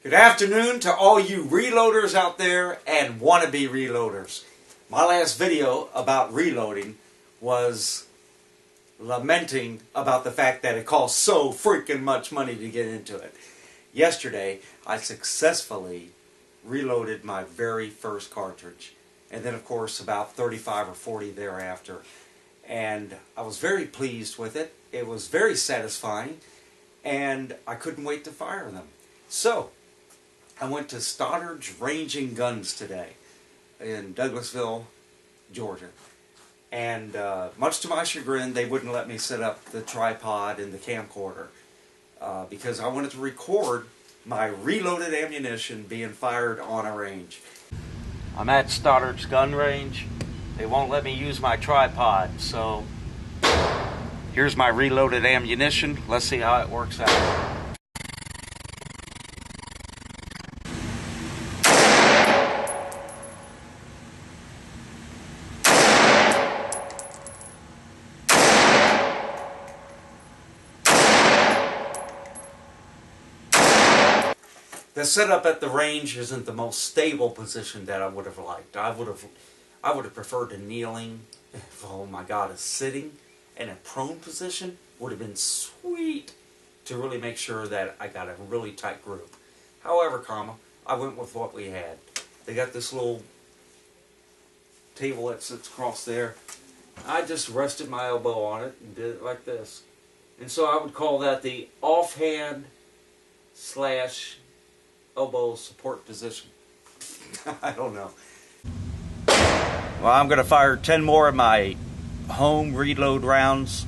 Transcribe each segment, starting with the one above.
Good afternoon to all you reloaders out there and wannabe reloaders. My last video about reloading was lamenting about the fact that it costs so freaking much money to get into it. Yesterday, I successfully reloaded my very first cartridge. And then, of course, about 35 or 40 thereafter. And I was very pleased with it. It was very satisfying. And I couldn't wait to fire them. So, I went to Stoddard's Ranging Guns today in Douglasville, Georgia. And much to my chagrin, they wouldn't let me set up the tripod and the camcorder because I wanted to record my reloaded ammunition being fired on a range. I'm at Stoddard's gun range. They won't let me use my tripod, so here's my reloaded ammunition. Let's see how it works out. The setup at the range isn't the most stable position that I would have liked. I would have preferred a kneeling. Oh my God, a sitting and a prone position would have been sweet to really make sure that I got a really tight group. However, I went with what we had. They got this little table that sits across there. I just rested my elbow on it and did it like this. And so I would call that the offhand / elbow support position. I don't know. Well, I'm going to fire 10 more of my home reload rounds,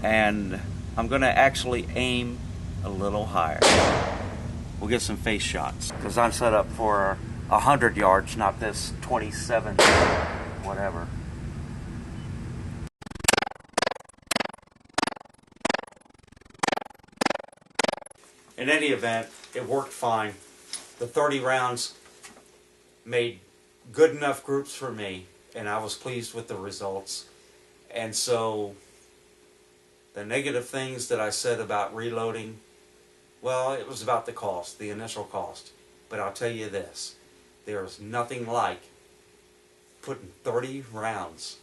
and I'm going to actually aim a little higher. We'll get some face shots because I'm set up for 100 yards, not this 27 whatever. In any event, it worked fine. The 30 rounds made good enough groups for me, and I was pleased with the results. And so, the negative things that I said about reloading, well, it was about the cost, the initial cost. But I'll tell you this, there is nothing like putting 30 rounds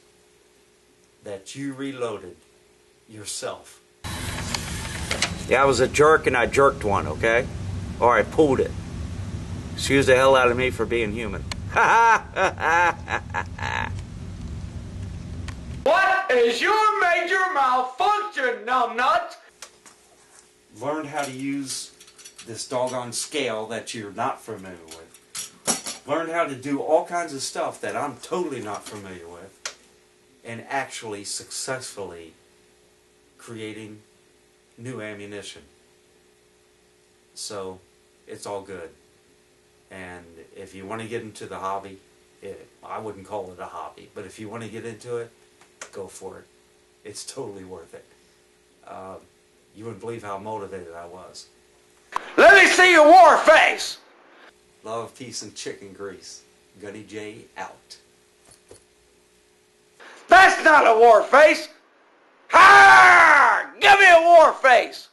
that you reloaded yourself. Yeah, I was a jerk and I jerked one, okay? Or I pulled it. Excuse the hell out of me for being human. What is your major malfunction, numbnut? Learned how to use this doggone scale that you're not familiar with. Learned how to do all kinds of stuff that I'm totally not familiar with. And actually successfully creating new ammunition. So it's all good. And if you want to get into the hobby, I wouldn't call it a hobby, but if you want to get into it, go for it. It's totally worth it. You wouldn't believe how motivated I was. Let me see your war face! Love, peace, and chicken grease. Gunny J out. That's not a war face! Ha! Give me a war face!